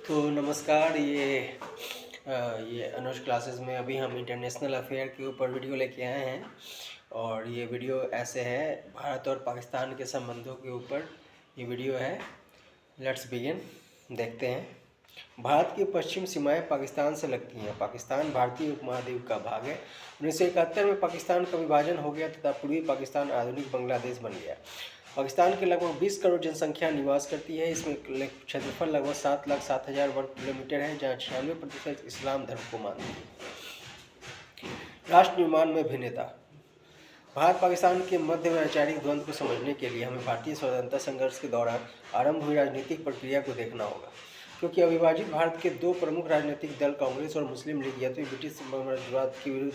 तो नमस्कार। ये अनुज क्लासेस में अभी हम इंटरनेशनल अफेयर के ऊपर वीडियो लेके आए हैं और ये वीडियो ऐसे है भारत और पाकिस्तान के संबंधों के ऊपर ये वीडियो है। Let's begin. देखते हैं। भारत की पश्चिम सीमाएं पाकिस्तान से लगती हैं। पाकिस्तान भारतीय उपमहाद्वीप का भाग है। 1971 में पाकिस्तान का विभाजन हो गया तथा पूर्वी पाकिस्तान आधुनिक बांग्लादेश बन गया। पाकिस्तान के लगभग 20 करोड़ जनसंख्या निवास करती है। इसमें क्षेत्रफल लगभग 7,07,000 वर्ग किलोमीटर है, जहाँ 96% इस्लाम धर्म को मानते हैं। राष्ट्र निर्माण में भिन्नता। भारत पाकिस्तान के मध्य वैचारिक द्वंद्व को समझने के लिए हमें भारतीय स्वतंत्रता संघर्ष के दौरान आरंभ हुई राजनीतिक प्रक्रिया को देखना होगा, क्योंकि अविभाजित भारत के दो प्रमुख राजनीतिक दल कांग्रेस और मुस्लिम लीग यद्यपि ब्रिटिश साम्राज्यवाद के विरुद्ध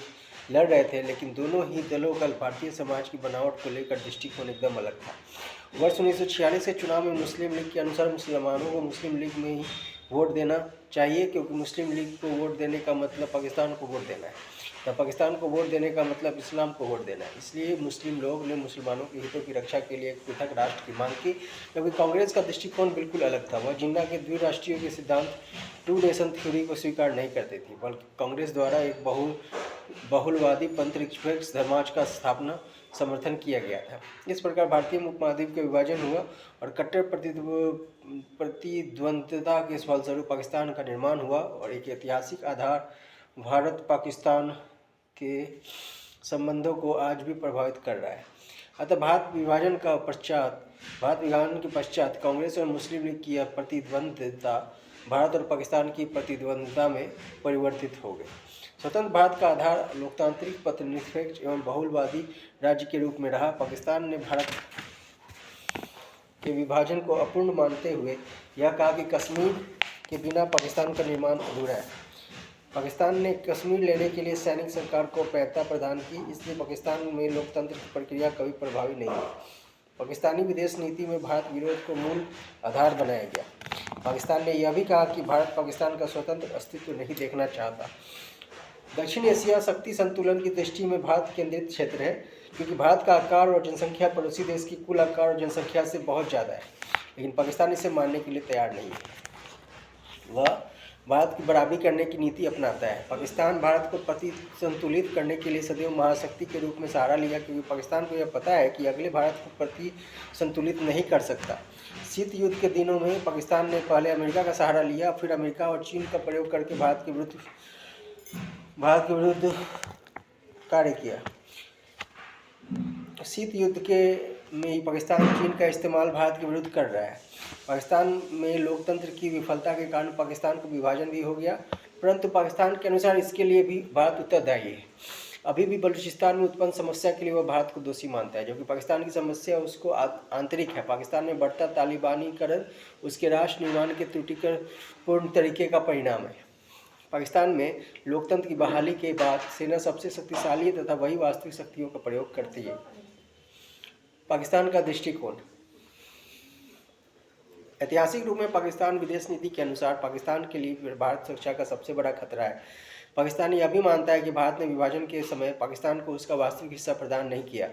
लड़ रहे थे, लेकिन दोनों ही दलों का भारतीय समाज की बनावट को लेकर दृष्टिकोण एकदम अलग था। वर्ष 1946 के चुनाव में मुस्लिम लीग के अनुसार मुसलमानों को मुस्लिम लीग में ही वोट देना चाहिए, क्योंकि मुस्लिम लीग को वोट देने का मतलब पाकिस्तान को वोट देना है, तब पाकिस्तान को वोट देने का मतलब इस्लाम को वोट देना है। इसलिए मुस्लिम लोग ने मुसलमानों के हितों की रक्षा के लिए एक पृथक राष्ट्र की मांग की, क्योंकि कांग्रेस का दृष्टिकोण बिल्कुल अलग था। वह जिन्ना के द्विराष्ट्रीय के सिद्धांत टू नेशन थ्योरी को स्वीकार नहीं करती थी, बल्कि कांग्रेस द्वारा एक बहुलवादी पंथनिरपेक्ष धर्माज का स्थापना समर्थन किया गया था। इस प्रकार भारतीय उपमहाद्वीप का विभाजन हुआ और कट्टर प्रतिद्वंद्विता के फलस्वरूप पाकिस्तान का निर्माण हुआ और एक ऐतिहासिक आधार भारत पाकिस्तान के संबंधों को आज भी प्रभावित कर रहा है। अतः भारत विभाजन के पश्चात कांग्रेस और मुस्लिम लीग की प्रतिद्वंद्विता भारत और पाकिस्तान की प्रतिद्वंद्विता में परिवर्तित हो गई। स्वतंत्र भारत का आधार लोकतांत्रिक पंथनिरपेक्ष एवं बहुलवादी राज्य के रूप में रहा। पाकिस्तान ने भारत के विभाजन को अपूर्ण मानते हुए यह कहा कि कश्मीर के बिना पाकिस्तान का निर्माण अधूरा है। पाकिस्तान ने कश्मीर लेने के लिए सैनिक सरकार को प्राथमिकता प्रदान की, इसलिए पाकिस्तान में लोकतंत्र की प्रक्रिया कभी प्रभावी नहीं हुई। पाकिस्तानी विदेश नीति में भारत विरोध को मूल आधार बनाया गया। पाकिस्तान ने यह भी कहा कि भारत पाकिस्तान का स्वतंत्र अस्तित्व नहीं देखना चाहता। दक्षिण एशिया शक्ति संतुलन की दृष्टि में भारत केंद्रित क्षेत्र है, क्योंकि भारत का आकार और जनसंख्या पड़ोसी देश की कुल आकार और जनसंख्या से बहुत ज़्यादा है, लेकिन पाकिस्तान इसे मानने के लिए तैयार नहीं है। वह भारत की बराबरी करने की नीति अपनाता है। पाकिस्तान भारत को प्रति संतुलित करने के लिए सदैव महाशक्ति के रूप में सहारा लिया, क्योंकि पाकिस्तान को यह पता है कि अगले भारत को प्रति संतुलित नहीं कर सकता। शीत युद्ध के दिनों में पाकिस्तान ने पहले अमेरिका का सहारा लिया, फिर अमेरिका और चीन का प्रयोग करके भारत के विरुद्ध कार्य किया। शीत युद्ध में ही पाकिस्तान चीन का इस्तेमाल भारत के विरुद्ध कर रहा है। पाकिस्तान में लोकतंत्र की विफलता के कारण पाकिस्तान को विभाजन भी हो गया, परंतु पाकिस्तान के अनुसार इसके लिए भी भारत उत्तरदायी है। अभी भी बलूचिस्तान में उत्पन्न समस्या के लिए वह भारत को दोषी मानता है, जबकि पाकिस्तान की समस्या उसको आंतरिक है। पाकिस्तान में बढ़ता तालिबानीकरण उसके राष्ट्र निर्माण के त्रुटिपूर्ण तरीके का परिणाम है। पाकिस्तान में लोकतंत्र की बहाली के बाद सेना सबसे शक्तिशाली है तथा वही वास्तविक शक्तियों का प्रयोग करती है। पाकिस्तान का दृष्टिकोण। ऐतिहासिक रूप में पाकिस्तान विदेश नीति के अनुसार पाकिस्तान के लिए भारत सुरक्षा का सबसे बड़ा खतरा है। पाकिस्तान यह भी मानता है कि भारत ने विभाजन के समय पाकिस्तान को उसका वास्तविक हिस्सा प्रदान नहीं किया।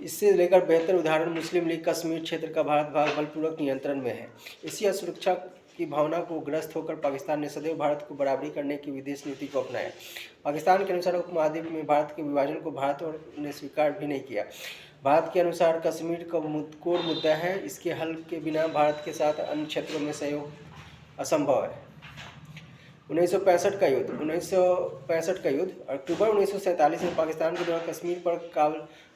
इससे लेकर बेहतर उदाहरण मुस्लिम लीग कश्मीर क्षेत्र का भारत भाग बलपूर्वक नियंत्रण में है। इसी असुरक्षा की भावना को ग्रस्त होकर पाकिस्तान ने सदैव भारत को बराबरी करने की विदेश नीति को अपनाया। पाकिस्तान के अनुसार उपमहाद्वीप में भारत के विभाजन को भारत ने स्वीकार भी नहीं किया। भारत के अनुसार कश्मीर का कोर मुद्दा है, इसके हल के बिना भारत के साथ अन्य क्षेत्रों में सहयोग असंभव है। 1965 का युद्ध। अक्टूबर 1947 में पाकिस्तान के द्वारा कश्मीर पर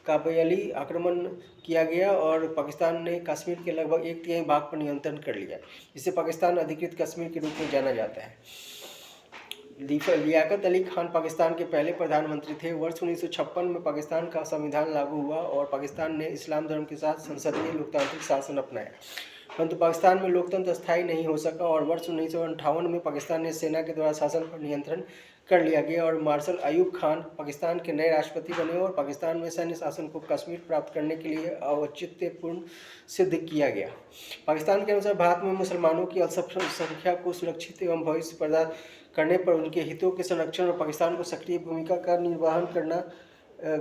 काबैली आक्रमण किया गया और पाकिस्तान ने कश्मीर के लगभग 1/3 भाग पर नियंत्रण कर लिया, जिसे पाकिस्तान अधिकृत कश्मीर के रूप में जाना जाता है। लियाकत अली खान पाकिस्तान के पहले प्रधानमंत्री थे। वर्ष 1956 में पाकिस्तान का संविधान लागू हुआ और पाकिस्तान ने इस्लाम धर्म के साथ संसदीय लोकतांत्रिक शासन अपनाया, परंतु पाकिस्तान में लोकतंत्र स्थायी नहीं हो सका और वर्ष 1958 में पाकिस्तान ने सेना के द्वारा शासन पर नियंत्रण कर लिया गया और मार्शल अयूब खान पाकिस्तान के नए राष्ट्रपति बने और पाकिस्तान में सैन्य शासन को कश्मीर प्राप्त करने के लिए औचित्यपूर्ण सिद्ध किया गया। पाकिस्तान के अनुसार भारत में मुसलमानों की अल्पसंख्या को सुरक्षित एवं भविष्य प्रदान करने पर उनके हितों के संरक्षण और पाकिस्तान को सक्रिय भूमिका का निर्वहन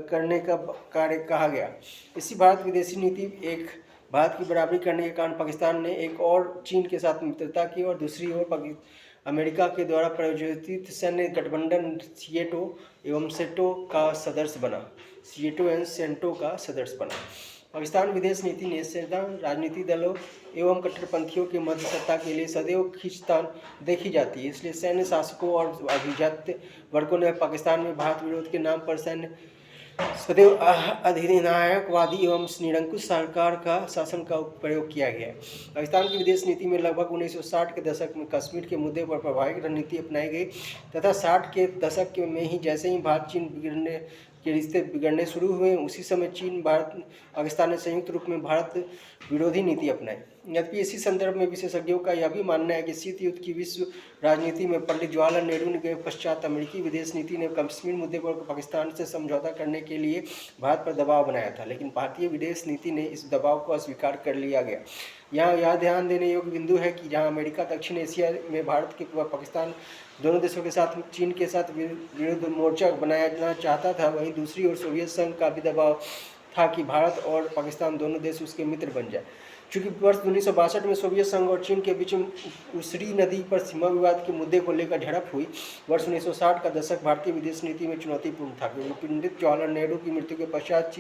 करने का कार्य कहा गया। इसी भारत विदेशी नीति एक भारत की बराबरी करने के कारण पाकिस्तान ने एक और चीन के साथ मित्रता की और दूसरी ओर अमेरिका के द्वारा प्रायोजित सैन्य गठबंधन सिएटो एवं सेटो का सदस्य बना। सिएटो एवं सेंटो का सदस्य बना। पाकिस्तान विदेश नीति ने सेना, राजनीतिक दलों एवं कट्टरपंथियों के मध्य सत्ता के लिए सदैव खींचतान देखी जाती है। इसलिए सैन्य शासकों और अभिजात वर्गों ने पाकिस्तान में भारत विरोध के नाम पर सदैव अधिनायकवादी एवं निरंकुश सरकार का शासन का प्रयोग किया गया है। पाकिस्तान की विदेश नीति में लगभग 1960 के दशक में कश्मीर के मुद्दे पर प्रभावी रणनीति अपनाई गई तथा 60 के दशक में ही जैसे ही भारत चीन के रिश्ते बिगड़ने शुरू हुए, उसी समय चीन पाकिस्तान ने संयुक्त रूप में भारत विरोधी नीति अपनाई। यद्यपि इसी संदर्भ में विशेषज्ञों का यह भी मानना है कि शीत युद्ध की विश्व राजनीति में पंडित जवाहरलाल नेहरू के पश्चात अमेरिकी विदेश नीति ने कश्मीर मुद्दे पर पाकिस्तान से समझौता करने के लिए भारत पर दबाव बनाया था, लेकिन भारतीय विदेश नीति ने इस दबाव को अस्वीकार कर लिया गया। यहाँ यह ध्यान देने योग्य बिंदु है कि जहाँ अमेरिका दक्षिण एशिया में भारत के पाकिस्तान दोनों देशों के साथ चीन के साथ विरुद्ध मोर्चा बनाना चाहता था, वहीं दूसरी ओर सोवियत संघ का भी दबाव था कि भारत और पाकिस्तान दोनों देश उसके मित्र बन जाए। चूँकि वर्ष 1962 में सोवियत संघ और चीन के बीच उसरी नदी पर सीमा विवाद के मुद्दे को लेकर झड़प हुई, वर्ष 1960 का दशक भारतीय विदेश नीति में चुनौतीपूर्ण था, क्योंकि पंडित जवाहरलाल नेहरू की मृत्यु के पश्चात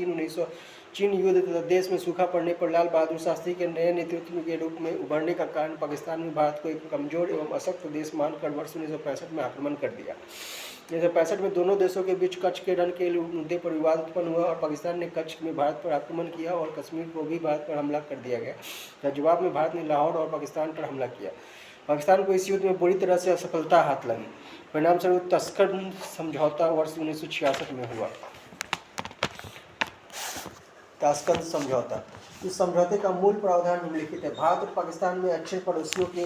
चीन युद्ध तथा देश में सूखा पड़ने पर लाल बहादुर शास्त्री के नए नेतृत्व के रूप में उभरने का कारण पाकिस्तान में भारत को एक कमजोर एवं अशक्त देश मानकर वर्ष 1965 में आक्रमण कर दिया। 1965 में दोनों देशों के बीच कच्छ के रण के मुद्दे पर विवाद उत्पन्न हुआ और पाकिस्तान ने कच्छ में भारत पर आक्रमण किया और कश्मीर को भी भारत पर हमला कर दिया गया। जवाब में भारत ने लाहौर और पाकिस्तान पर हमला किया। पाकिस्तान को इस युद्ध में बुरी तरह से असफलता हाथ लगी। परिणामस्वरूप ताशकंद समझौता वर्ष 1966 में हुआ। ताशकंद समझौता, इस समझौते का मूल प्रावधान निम्नलिखित है। भारत और पाकिस्तान में अच्छे पड़ोसियों के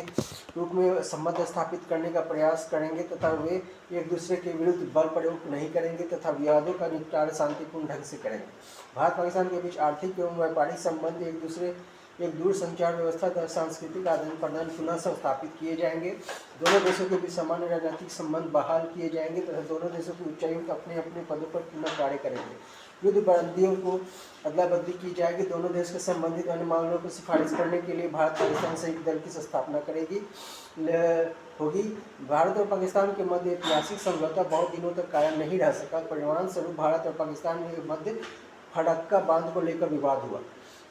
रूप में संबंध स्थापित करने का प्रयास करेंगे तथा वे एक दूसरे के विरुद्ध बल प्रयोग नहीं करेंगे तथा विवादों का निपटारा शांतिपूर्ण ढंग से करेंगे। भारत पाकिस्तान के बीच आर्थिक एवं व्यापारिक संबंध एक दूर संचार व्यवस्था तथा सांस्कृतिक आदान प्रदान पुनः स्थापित किए जाएंगे। दोनों देशों के बीच सामान्य राजनीतिक संबंध बहाल किए जाएंगे तथा दोनों देशों के उच्चायुक्त अपने अपने पदों पर पुनः कार्य करेंगे। युद्ध बंदियों को अदला बदली की जाएगी। दोनों देश के संबंधित अन्य मामलों को सिफारिश करने के लिए भारत पाकिस्तान संयुक्त दल की स्थापना होगी। भारत और पाकिस्तान के मध्य ऐतिहासिक समझौता बहुत दिनों तक कायम नहीं रह सका। परिणाम स्वरूप भारत और पाकिस्तान के मध्य फरक्का बांध को लेकर विवाद हुआ।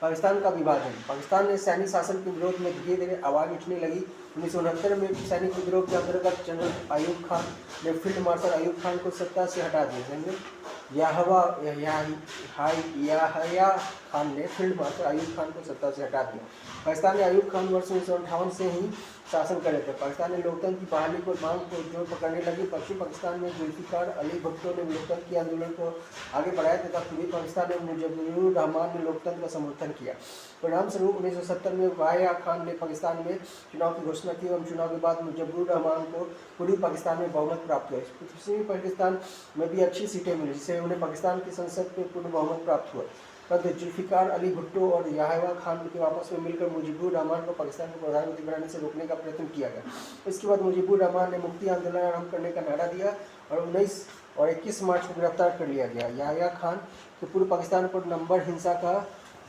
पाकिस्तान का विभाजन, पाकिस्तान ने सैनिक शासन के विरोध में धीरे धीरे आवाज़ उठने लगी। 1969 में सैनिक विद्रोह के अंतर्गत जनरल अयूब खान ने फील्ड मार्शल अयूब खान को सत्ता से हटा दिया। याहया खान ने फील्ड मार्शल अयूब खान को सत्ता से हटा दिया। पाकिस्तान ने अयूब खान वर्ष 1958 से ही शासन कर रहे थे। पाकिस्तान ने लोकतंत्र की बहाली को मांग को जोर पकड़ने लगी। पश्चिम पाकिस्तान में जुल्फिकार अली भुट्टो ने लोकतंत्र के आंदोलन को आगे बढ़ाया तथा पूर्वी पाकिस्तान में मुजीबुर रहमान ने लोकतंत्र का समर्थन किया। परिणाम स्वरूप 1970 में याहया खान ने पाकिस्तान में चुनाव की घोषणा की एवं चुनाव के बाद मुजीबुर रहमान को पूर्वी पाकिस्तान में बहुमत प्राप्त हुआ। पश्चिमी पाकिस्तान में भी अच्छी सीटें मिली, जिससे उन्हें पाकिस्तान की संसद में पूर्ण बहुमत प्राप्त हुआ। परंतु जुल्फिकार अली भुट्टो और याहया खान के आपस में मिलकर मुजीबुर रहमान को पाकिस्तान को प्रधानमंत्री बनाने से रोकने का प्रयत्न किया गया। इसके बाद मुजीबुर रहमान ने मुक्ति आंदोलन आरंभ करने का नारा दिया और 19 और 21 मार्च को गिरफ्तार कर लिया गया। याहया खान के पूर्व पाकिस्तान पर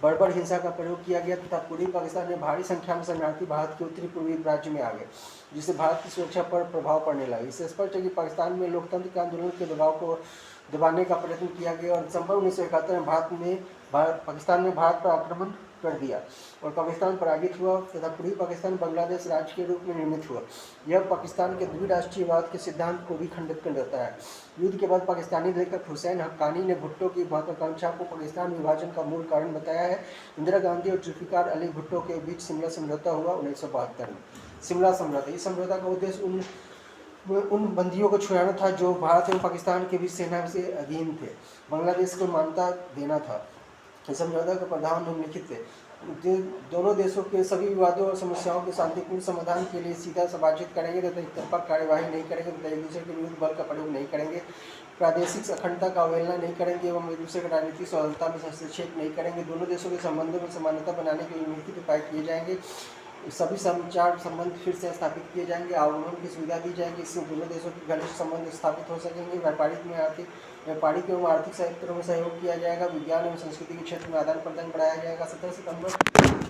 बर्बर हिंसा का प्रयोग किया गया तथा पूर्वी पाकिस्तान में भारी संख्या में शरणार्थी भारत के उत्तरी पूर्वी राज्य में आ गए, जिससे भारत की सुरक्षा पर प्रभाव पड़ने लगा। इससे स्पष्ट है कि पाकिस्तान में लोकतंत्र के आंदोलन के दबाव को दबाने का प्रयत्न किया गया और दिसंबर 1971 में पाकिस्तान ने भारत पर आक्रमण कर दिया और पाकिस्तान पराजित हुआ तथा पूर्वी पाकिस्तान बांग्लादेश राज्य के रूप में निर्मित हुआ। यह पाकिस्तान के द्विराष्ट्रीयवाद के सिद्धांत को भी खंडित कर देता है। युद्ध के बाद पाकिस्तानी लेखक हुसैन हक्कानी ने भुट्टो की महत्वाकांक्षा को पाकिस्तान विभाजन का मूल कारण बताया है। इंदिरा गांधी और जुल्फिकार अली भुट्टो के बीच शिमला समझौता हुआ 1972 में। शिमला समझौता, इस समझौता का उद्देश्य उन बंदियों को छुड़ाना था जो भारत एवं पाकिस्तान के बीच सेना से अधीन थे। बांग्लादेश को मान्यता देना था। इस समझौता का प्रावधान निम्नलिखित थे। दोनों देशों के सभी विवादों और समस्याओं के शांतिपूर्ण समाधान के लिए सीधा बातचीत करेंगे तथा एकतरफा कार्यवाही नहीं करेंगे तथा एक दूसरे के विरुद्ध बल का प्रयोग नहीं करेंगे। प्रादेशिक अखंडता का अवहेलना नहीं करेंगे एवं एक दूसरे की राजनीतिक स्वतंत्रता में हस्तक्षेप नहीं करेंगे। दोनों देशों के संबंधों में समानता बनाने के निम्नलिखित उपाय किए जाएंगे। सभी संचार संबंध फिर से स्थापित किए जाएंगे। आवागमन की सुविधा दी जाएगी। इससे दोनों देशों के घनिष्ठ संबंध स्थापित हो सकेंगे। व्यापारिक एवं आर्थिक क्षेत्रों में सहयोग किया जाएगा। विज्ञान एवं संस्कृति के क्षेत्र में आदान प्रदान बढ़ाया जाएगा। 17 सितंबर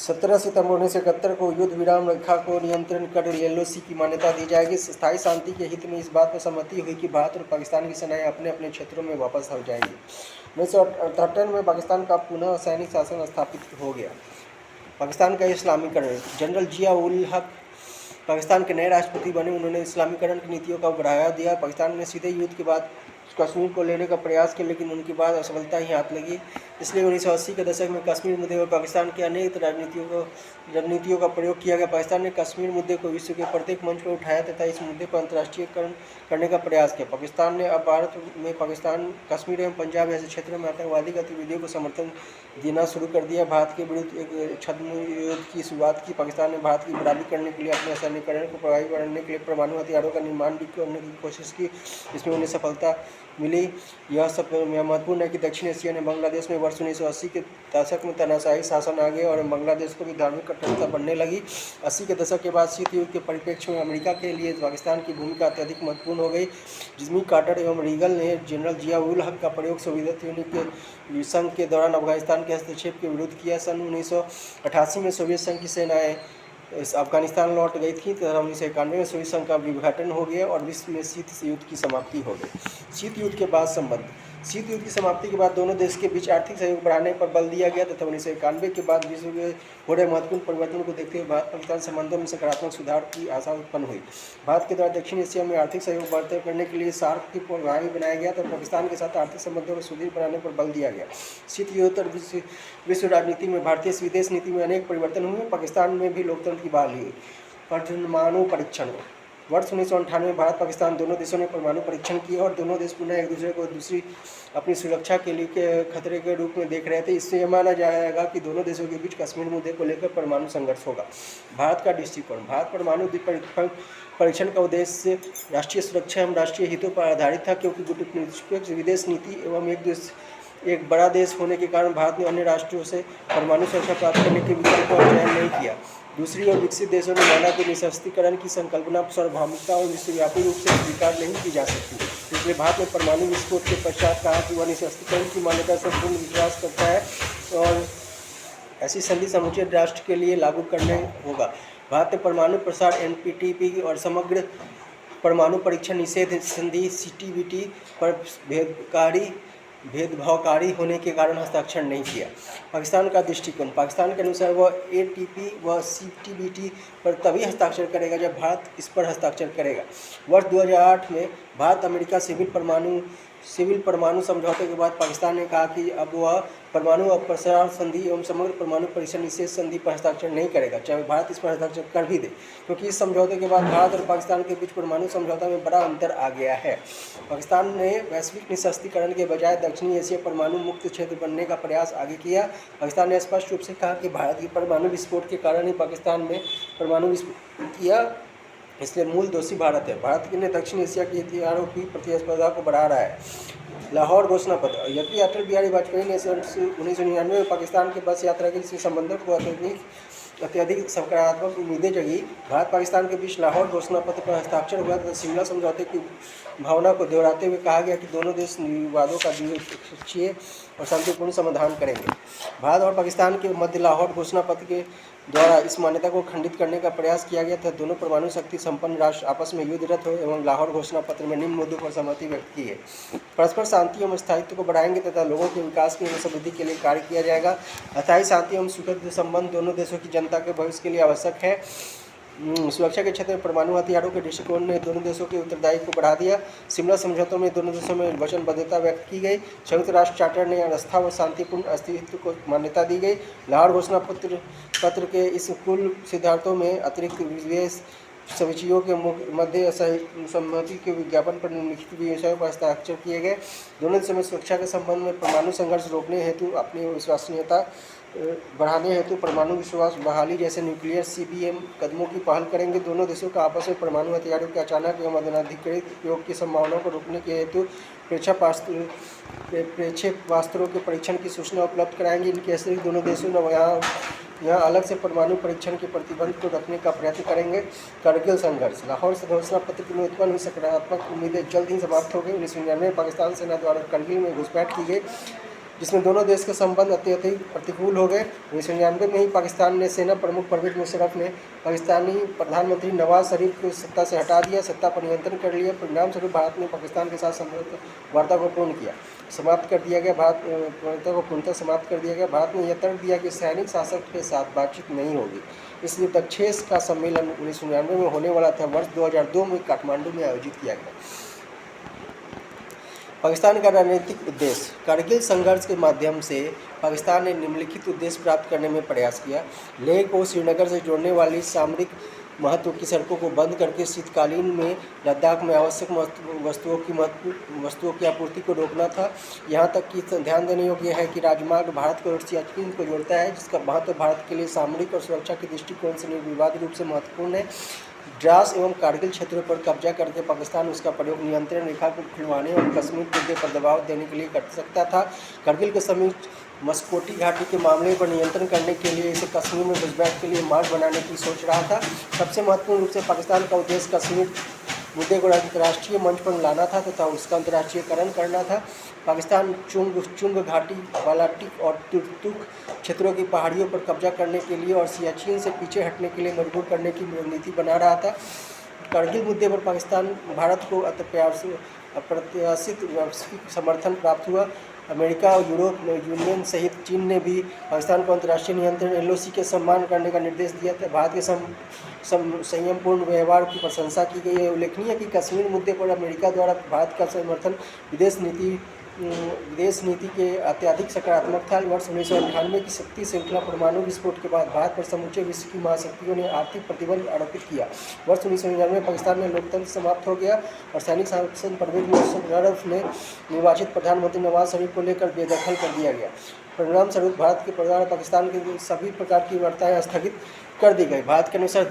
17 सितंबर 1971 को युद्ध विराम रेखा को नियंत्रण कर LOC की मान्यता दी जाएगी। स्थायी शांति के हित में इस बात पर सहमति हुई कि भारत और पाकिस्तान की सेनाएं अपने अपने क्षेत्रों में वापस आ जाएंगी। 1978 में पाकिस्तान का पुनः सैनिक शासन स्थापित हो गया। पाकिस्तान का इस्लामीकरण। जनरल जिया उल हक पाकिस्तान के नए राष्ट्रपति बने। उन्होंने इस्लामीकरण की नीतियों का बढ़ावा दिया। पाकिस्तान ने सीधे युद्ध के बाद कश्मीर को लेने का प्रयास किया, लेकिन उनके बाद असफलता ही हाथ लगी। इसलिए 1980 के दशक में कश्मीर मुद्दे पर पाकिस्तान की अनेक रणनीतियों का प्रयोग किया गया। पाकिस्तान ने कश्मीर मुद्दे को विश्व के प्रत्येक मंच पर उठाया तथा इस मुद्दे को अंतर्राष्ट्रीयकरण करने का प्रयास किया। पाकिस्तान ने अब भारत में कश्मीर एवं पंजाब जैसे क्षेत्रों में आतंकवादी गतिविधियों को समर्थन देना शुरू कर दिया। भारत के विरुद्ध एक छद्म युद्ध की शुरुआत की। पाकिस्तान ने भारत की बराबरी करने के लिए अपने सैन्यकरण को प्रभावी बनाने के लिए परमाणु हथियारों का निर्माण भी करने की कोशिश की। इसमें उन्हें सफलता मिली। यह सब महत्वपूर्ण है कि दक्षिण एशिया ने बांग्लादेश में वर्ष 1980 के दशक में तानाशाही शासन आ गया और बांग्लादेश को भी धार्मिक कट्टरता बढ़ने लगी। 80 के दशक के बाद शीत युद्ध के परिप्रेक्ष्य में अमेरिका के लिए पाकिस्तान की भूमिका अत्यधिक महत्वपूर्ण हो गई। जिम्मी कार्टर एवं रीगल ने जनरल जिया उल हक का प्रयोग सोवियत यूनियन के संघ के दौरान अफगानिस्तान के हस्तक्षेप के विरुद्ध किया। सन 1988 में सोवियत संघ की सेनाएं अफगानिस्तान लौट गई थी तथा 1991 में सोवियत संघ का विभाजन हो गया और विश्व में शीत युद्ध की समाप्ति हो गई। शीत युद्ध के बाद संबंध। शीत युद्ध की समाप्ति के बाद दोनों देश के बीच आर्थिक सहयोग बढ़ाने पर बल दिया गया तथा 1991 के बाद विश्व में हो रहे महत्वपूर्ण परिवर्तन को देखते हुए भारत पाकिस्तान संबंधों में सकारात्मक सुधार की आशा उत्पन्न हुई। भारत के द्वारा दक्षिण एशिया में आर्थिक सहयोग बढ़ाते करने के लिए सार्क की प्रभावी बनाया गया तथा पाकिस्तान के साथ आर्थिक संबंधों को सुदृढ़ बनाने पर बल दिया गया। शीत युद्ध और विश्व राजनीति में भारतीय विदेश नीति में अनेक परिवर्तन हुए। पाकिस्तान में भी लोकतंत्र की बहाली हुई। परमाणु परीक्षण। वर्ष 1998 में भारत पाकिस्तान दोनों देशों ने परमाणु परीक्षण किया और दोनों देश पुनः एक दूसरे को अपनी सुरक्षा के लिए खतरे के रूप में देख रहे थे। इससे यह माना जाएगा कि दोनों देशों के बीच कश्मीर मुद्दे को लेकर परमाणु संघर्ष होगा। भारत का दृष्टिकोण। भारत परमाणु परीक्षण का उद्देश्य राष्ट्रीय सुरक्षा एवं राष्ट्रीय हितों पर आधारित था, क्योंकि गुटनिरपेक्ष विदेश नीति एवं एक बड़ा देश होने के कारण भारत ने अन्य राष्ट्रों से परमाणु सुरक्षा प्राप्त करने के विकल्प का चयन नहीं किया। दूसरी ओर विकसित देशों ने माना कि निःशस्त्रीकरण की संकल्पना सार्वभौमिकता और विश्वव्यापी रूप से स्वीकार नहीं की जा सकती। इसलिए भारत ने परमाणु विस्फोट के पश्चात कहा कि वह निःशस्त्रीकरण की मान्यता से पूर्ण विश्वास करता है और ऐसी संधि समूचे राष्ट्र के लिए लागू करने होगा। भारत ने परमाणु प्रसार NPT और समग्र परमाणु परीक्षण निषेध संधि CTBT पर भेदभावकारी होने के कारण हस्ताक्षर नहीं किया। पाकिस्तान का दृष्टिकोण। पाकिस्तान के अनुसार वह ATP व CTBT पर तभी हस्ताक्षर करेगा जब भारत इस पर हस्ताक्षर करेगा। वर्ष 2008 में भारत अमेरिका सिविल परमाणु समझौते के बाद पाकिस्तान ने कहा कि अब वह परमाणु अप्रसार संधि एवं समग्र परमाणु परीक्षण निषेध संधि पर हस्ताक्षर नहीं करेगा, चाहे भारत इस पर हस्ताक्षर कर भी दे, क्योंकि इस समझौते के बाद भारत और पाकिस्तान के बीच परमाणु समझौता में बड़ा अंतर आ गया है। पाकिस्तान ने वैश्विक निःशस्त्रीकरण के बजाय दक्षिणी एशिया परमाणु मुक्त क्षेत्र बनने का प्रयास आगे किया। पाकिस्तान ने स्पष्ट रूप से कहा कि भारत की परमाणु विस्फोट के कारण ही पाकिस्तान में परमाणु विस्फोट किया, इसलिए मूल दोषी भारत है। भारत ने दक्षिण एशिया के हथियारों की प्रतिस्पर्धा को बढ़ा रहा है। लाहौर घोषणा पत्र। यद्यपि अटल बिहारी वाजपेयी ने 1999 में पाकिस्तान के बस यात्रा के संबंधों को अत्यधिक सकारात्मक उम्मीदें जगी, भारत पाकिस्तान के बीच लाहौर घोषणा पत्र पर हस्ताक्षर हुआ तथा शिमला समझौते की भावना को दोहराते हुए कहा गया कि दोनों देश विवादों का द्विपक्षीय और शांतिपूर्ण समाधान करेंगे। भारत और पाकिस्तान के मध्य लाहौर घोषणा पत्र के द्वारा इस मान्यता को खंडित करने का प्रयास किया गया था। दोनों परमाणु शक्ति संपन्न राष्ट्र आपस में युद्धरत हो एवं लाहौर घोषणा पत्र में निम्न मुद्दों पर सहमति व्यक्त की है। परस्पर शांति एवं स्थायित्व को बढ़ाएंगे तथा लोगों के विकास की एवं समृद्धि के लिए कार्य किया जाएगा। अस्थायी शांति एवं सुखद संबंध दोनों देशों की जनता के भविष्य के लिए आवश्यक है। सुरक्षा के क्षेत्र में परमाणु हथियारों के दृष्टिकोण ने दोनों देशों के उत्तरदायित्व को बढ़ा दिया। शिमला समझौतों में दोनों देशों में वचनबद्धता व्यक्त की गई। संयुक्त राष्ट्र चार्टर ने आस्था व शांतिपूर्ण अस्तित्व को मान्यता दी गई। लाहौर घोषणा पत्र के इस कुल सिद्धांतों में अतिरिक्त विशेष समितियों के मध्य सहमति के विज्ञापन पर निम्नलिखित विषयों पर हस्ताक्षर किए गए। दोनों देशों में सुरक्षा के संबंध में परमाणु संघर्ष रोकने हेतु अपनी विश्वसनीयता बढ़ाने हेतु परमाणु विश्वास बहाली जैसे न्यूक्लियर CBM कदमों की पहल करेंगे। दोनों देशों का आपस में परमाणु हथियारों के अचानक एवं अनधिकृत उपयोग की संभावनाओं को रोकने के हेतु प्रेक्षेपास्त्रों के परीक्षण की सूचना उपलब्ध कराएंगे। इनके अतिरिक्त दोनों देशों ने यहाँ अलग से परमाणु परीक्षण के प्रतिबंध को रखने का प्रयत्न करेंगे। कारगिल संघर्ष। लाहौर घोषणा पत्र में उत्पन्न हुई सकारात्मक उम्मीदें जल्द ही समाप्त हो गई। 1999 में पाकिस्तान सेना द्वारा कारगिल में घुसपैठ की गई। जिसमें दोनों देश के संबंध अत्यधिक प्रतिकूल हो गए। 1999 में ही पाकिस्तान ने सेना प्रमुख परवेज मुशर्रफ ने पाकिस्तानी प्रधानमंत्री नवाज शरीफ को सत्ता से हटा दिया, सत्ता पर नियंत्रण कर लिया। परिणाम स्वरूप भारत ने पाकिस्तान के साथ समझौता वार्ता को पूर्ण किया, समाप्त कर दिया गया। वार्ता को पूर्णतः समाप्त कर दिया गया। भारत ने यह तर्क दिया कि सैनिक शासक के साथ बातचीत नहीं होगी, इसलिए दक्षेस का सम्मेलन 1999 में होने वाला था, वर्ष 2002 में काठमांडू में आयोजित किया गया। पाकिस्तान का रणनीतिक उद्देश्य। कारगिल संघर्ष के माध्यम से पाकिस्तान ने निम्नलिखित उद्देश्य प्राप्त करने में प्रयास किया। लेह को श्रीनगर से जोड़ने वाली सामरिक महत्व की सड़कों को बंद करके शीतकालीन में लद्दाख में आवश्यक वस्तुओं की आपूर्ति को रोकना था। यहाँ तक कि ध्यान देने योग्य है कि राजमार्ग भारत को सियाचिन को जोड़ता है, जिसका महत्व भारत के लिए सामरिक और सुरक्षा के दृष्टिकोण से निर्विवाद रूप से महत्वपूर्ण है। द्रास एवं कारगिल क्षेत्रों पर कब्जा करके पाकिस्तान उसका प्रयोग नियंत्रण रेखा को खुलवाने और कश्मीर मुद्दे पर दबाव देने के लिए कर सकता था। कारगिल के समीप मस्कोटी घाटी के मामले पर नियंत्रण करने के लिए इसे कश्मीर में घुसपैठ के लिए मार्ग बनाने की सोच रहा था। सबसे महत्वपूर्ण रूप से पाकिस्तान का उद्देश्य कश्मीर मुद्दे को अंतर्राष्ट्रीय मंच पर लाना था तथा उसका अंतर्राष्ट्रीयकरण करना था। पाकिस्तान चुंग घाटी, बालाटिक और तुर्तुक क्षेत्रों की पहाड़ियों पर कब्जा करने के लिए और सियाचिन से पीछे हटने के लिए मजबूर करने की रणनीति बना रहा था। कारगिल मुद्दे पर भारत को अप्रत्याशित समर्थन प्राप्त हुआ। अमेरिका और यूरोप यूनियन सहित चीन ने भी पाकिस्तान को अंतर्राष्ट्रीय नियंत्रण LOC के सम्मान करने का निर्देश दिया था। भारत के संयमपूर्ण व्यवहार की प्रशंसा की गई है। उल्लेखनीय है कि कश्मीर मुद्दे पर अमेरिका द्वारा भारत का समर्थन विदेश नीति के अत्यधिक सकारात्मक था। वर्ष 1998 की शक्ति श्रृंखला परमाणु विस्फोट के बाद भारत पर समूचे विश्व की महाशक्तियों ने आर्थिक प्रतिबंध आरोपित किया। वर्ष 1999 में पाकिस्तान में लोकतंत्र समाप्त हो गया और सैनिक शासन परवेज मुशर्रफ ने निर्वाचित प्रधानमंत्री नवाज शरीफ को लेकर बेदखल कर दिया गया। परिणाम स्वरूप भारत के प्रधान पाकिस्तान के सभी प्रकार की वार्ताएं स्थगित कर दी गई। भारत के अनुसार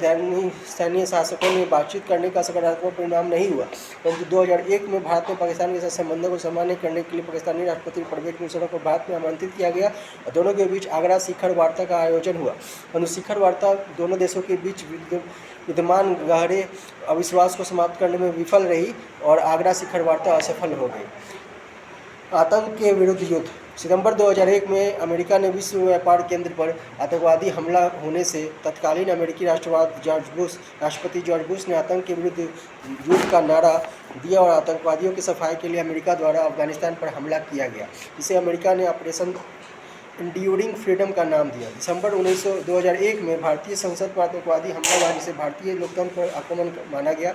सैन्य शासकों ने बातचीत करने का सकारात्मक परिणाम नहीं हुआ, परंतु 2001 में भारत में पाकिस्तान के साथ संबंधों को सामान्य करने के लिए पाकिस्तानी राष्ट्रपति परवेज मुशर्रफ को भारत में आमंत्रित किया गया और दोनों के बीच आगरा शिखर वार्ता का आयोजन हुआ। परंतु शिखर वार्ता दोनों देशों के बीच विद्यमान गहरे अविश्वास को समाप्त करने में विफल रही और आगरा शिखर वार्ता असफल हो गई। आतंक के विरुद्ध युद्ध। सितंबर 2001 में अमेरिका ने विश्व व्यापार केंद्र पर आतंकवादी हमला होने से तत्कालीन अमेरिकी राष्ट्रपति जॉर्ज बुश ने आतंक के विरुद्ध युद्ध का नारा दिया और आतंकवादियों की सफाई के लिए अमेरिका द्वारा अफगानिस्तान पर हमला किया गया, जिसे अमेरिका ने ऑपरेशन इंड्यूरिंग फ्रीडम का नाम दिया। दिसंबर 2001 में भारतीय संसद पर आतंकवादी हमला हुआ, जिसे भारतीय लोकतंत्र पर आक्रमण माना गया।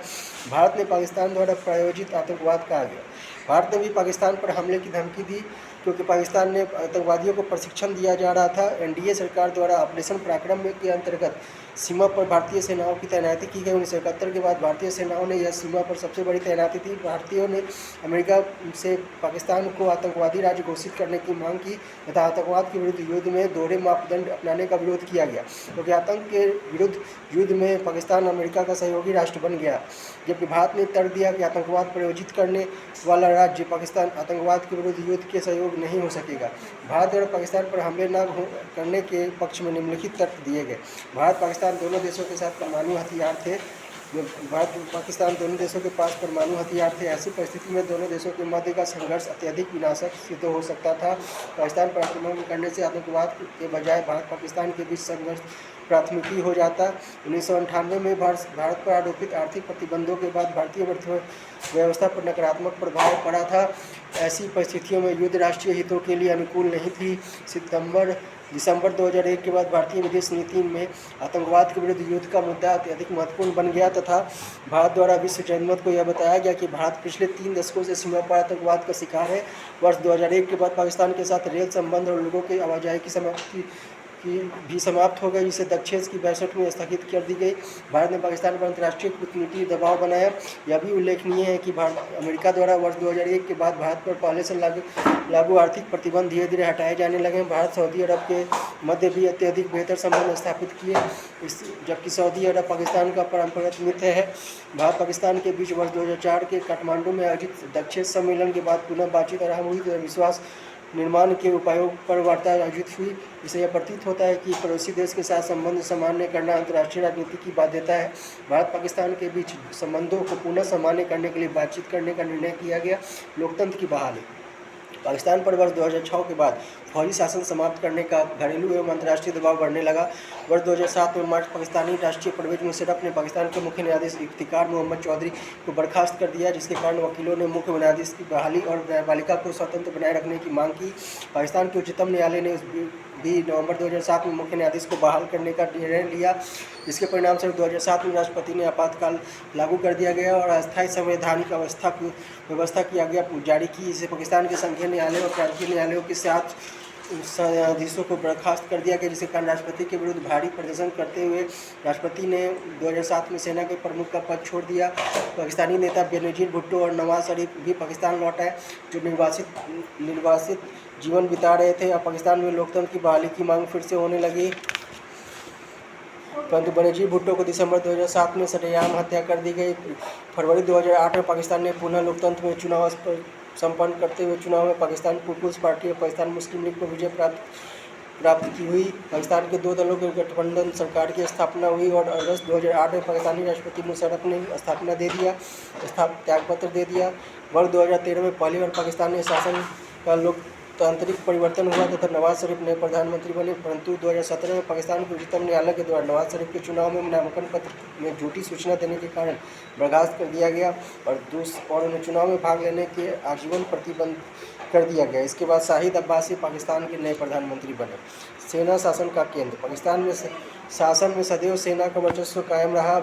भारत ने पाकिस्तान द्वारा प्रायोजित आतंकवाद कहा गया। भारत ने भी पाकिस्तान पर हमले की धमकी दी क्योंकि पाकिस्तान ने आतंकवादियों को प्रशिक्षण दिया जा रहा था। NDA सरकार द्वारा ऑपरेशन पराक्रम के अंतर्गत सीमा पर भारतीय सेनाओं की तैनाती की गई। 1971 के बाद भारतीय सेनाओं ने यह सीमा पर सबसे बड़ी तैनाती थी। भारतीयों ने अमेरिका से पाकिस्तान को आतंकवादी राज्य घोषित करने की मांग की तथा आतंकवाद के विरुद्ध युद्ध में दोहरे मापदंड अपनाने का विरोध किया गया, क्योंकि आतंक के विरुद्ध युद्ध में पाकिस्तान अमेरिका का सहयोगी राष्ट्र बन गया, जबकि भारत ने तर्क दिया कि आतंकवाद प्रायोजित करने वाला राज्य पाकिस्तान आतंकवाद के विरुद्ध युद्ध के सहयोग नहीं हो सकेगा। भारत और पाकिस्तान पर हमले न करने के पक्ष में निम्नलिखित तर्क दिए गए। भारत पाकिस्तान दोनों देशों के साथ परमाणु हथियार थे। भारत पाकिस्तान दोनों देशों के पास परमाणु हथियार थे। ऐसी परिस्थिति में दोनों देशों के मध्य का संघर्ष अत्यधिक विनाशक सिद्ध हो सकता था। पाकिस्तान पर आक्रमण करने से आतंकवाद के बजाय भारत पाकिस्तान के बीच संघर्ष प्राथमिकी हो जाता। 1998 में भारत पर आरोपित आर्थिक प्रतिबंधों के बाद भारतीय अर्थव्यवस्था पर नकारात्मक प्रभाव पड़ा था। ऐसी परिस्थितियों में युद्ध राष्ट्रीय हितों के लिए अनुकूल नहीं थी। दिसंबर 2001 के बाद भारतीय विदेश नीति में आतंकवाद के विरुद्ध युद्ध का मुद्दा अत्यधिक महत्वपूर्ण बन गया तथा भारत द्वारा विश्व जनमत को यह बताया गया कि भारत पिछले 3 दशकों से सीमा पर आतंकवाद का शिकार है। वर्ष 2001 के बाद पाकिस्तान के साथ रेल संबंध और लोगों की आवाजाही की भी समाप्त हो गई, जिसे दक्षेस की 62 में स्थगित कर दी गई। भारत ने पाकिस्तान पर अंतर्राष्ट्रीय कूटनीतिक दबाव बनाया। यह भी उल्लेखनीय है कि अमेरिका द्वारा वर्ष 2001 के बाद भारत पर पहले से लागू आर्थिक प्रतिबंध धीरे धीरे हटाए जाने लगे। भारत सऊदी अरब के मध्य भी अत्यधिक बेहतर संबंध स्थापित किए, जबकि सऊदी अरब पाकिस्तान का परंपरागत मित्र है। भारत पाकिस्तान के बीच वर्ष 2004 के काठमांडू में आयोजित दक्षेस सम्मेलन के बाद पुनः बातचीत आरंभ हुई तो विश्वास निर्माण के उपायों पर वार्ता आयोजित हुई। इससे यह प्रतीत होता है कि पड़ोसी देश के साथ संबंध सामान्य करना अंतर्राष्ट्रीय राजनीति की बाध्यता है। भारत पाकिस्तान के बीच संबंधों को पुनः सामान्य करने के लिए बातचीत करने का निर्णय किया गया। लोकतंत्र की बहाली। पाकिस्तान पर वर्ष 2006 के बाद फौजी शासन समाप्त करने का घरेलू एवं अंतर्राष्ट्रीय दबाव बढ़ने लगा। वर्ष 2007 में मार्च पाकिस्तानी राष्ट्रीय परवेज मुशर्रफ ने पाकिस्तान के मुख्य न्यायाधीश इफ्तिकार मोहम्मद चौधरी को बर्खास्त कर दिया, जिसके कारण वकीलों ने मुख्य न्यायाधीश की बहाली और न्यायपालिका को स्वतंत्र बनाए रखने की मांग की। पाकिस्तान के उच्चतम न्यायालय ने भी नवंबर 2007 में मुख्य न्यायाधीश को बहाल करने का निर्णय लिया, जिसके परिणामस्वरूप 2007 में राष्ट्रपति ने आपातकाल लागू कर दिया गया और अस्थायी संवैधानिक व्यवस्था किया गया जारी की। इसे पाकिस्तान के संघीय न्यायालय और प्रांतीय न्यायालयों के 7 न्यायाधीशों को बर्खास्त कर दिया गया, जिसके कारण राष्ट्रपति के विरुद्ध भारी प्रदर्शन करते हुए राष्ट्रपति ने 2007 में सेना के प्रमुख का पद छोड़ दिया। पाकिस्तानी नेता बेनजीर भुट्टो और नवाज शरीफ भी पाकिस्तान लौट आए, जो निर्वासित जीवन बिता रहे थे। अब पाकिस्तान में लोकतंत्र की बहाली की मांग फिर से होने लगी, परंतु बेनजीर भुट्टो को दिसंबर 2007 में सरेआम हत्या कर दी गई। फरवरी 2008 में पाकिस्तान ने पुनः लोकतंत्र में चुनाव संपन्न करते हुए चुनाव में पाकिस्तान पीपुल्स पार्टी और पाकिस्तान मुस्लिम लीग को विजय प्राप्त की हुई। पाकिस्तान के 2 दलों के गठबंधन सरकार की स्थापना हुई और अगस्त 2008 में पाकिस्तानी राष्ट्रपति मुशर्रफ ने त्यागपत्र दे दिया। वर्ष 2013 में पहली बार पाकिस्तान में शासन का लोकतांत्रिक परिवर्तन हुआ तथा नवाज शरीफ नए प्रधानमंत्री बने, परंतु 2017 में पाकिस्तान के उच्चतम न्यायालय के द्वारा नवाज शरीफ के चुनाव में नामांकन पत्र में झूठी सूचना देने के कारण बर्खास्त कर दिया गया और उन्हें चुनाव में भाग लेने के आजीवन प्रतिबंध कर दिया गया। इसके बाद शाहिद अब्बासी पाकिस्तान के नए प्रधानमंत्री बने। सेना शासन का केंद्र। पाकिस्तान में शासन में सदैव सेना का वर्चस्व कायम रहा।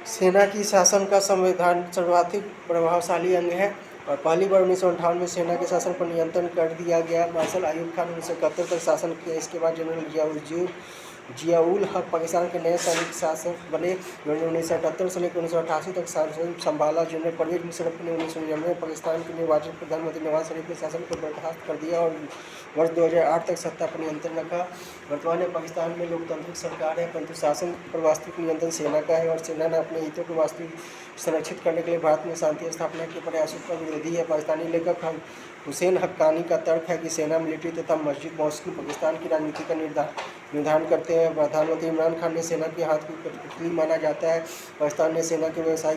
सेना की शासन का संविधान सर्वाधिक प्रभावशाली अंग है और पहली बार 1958 में सेना के शासन पर नियंत्रण कर दिया गया। मार्शल अयूब खान 1971 तक शासन किया। इसके बाद जनरल जियाउल हक पाकिस्तान के नए सैनिक शासक बने, जिन्होंने 1978 से लेकर 1988 तक शासन संभाला। जनरल परवेज मुशर्रफ ने 1999 में पाकिस्तान के निर्वाचित प्रधानमंत्री नवाज शरीफ के शासन को बर्खास्त कर दिया और वर्ष 2008 तक सत्ता पर नियंत्रण रखा। वर्तमान में पाकिस्तान में लोकतांत्रिक सरकार है, परंतु शासन पर वास्तविक नियंत्रण सेना का है और सेना ने अपने हितों को वास्तविक संरक्षित करने के लिए भारत में शांति स्थापना के प्रयासों का विरोधी है। पाकिस्तानी लेखक हुसैन हक्कानी का तर्क है कि सेना, मिलिट्री तथा मस्जिद मौसमी पाकिस्तान की राजनीति का निर्धारण करते हैं। प्रधानमंत्री इमरान खान ने सेना के हाथ की कठपुतली माना जाता है। पाकिस्तान ने सेना के व्यावसायिक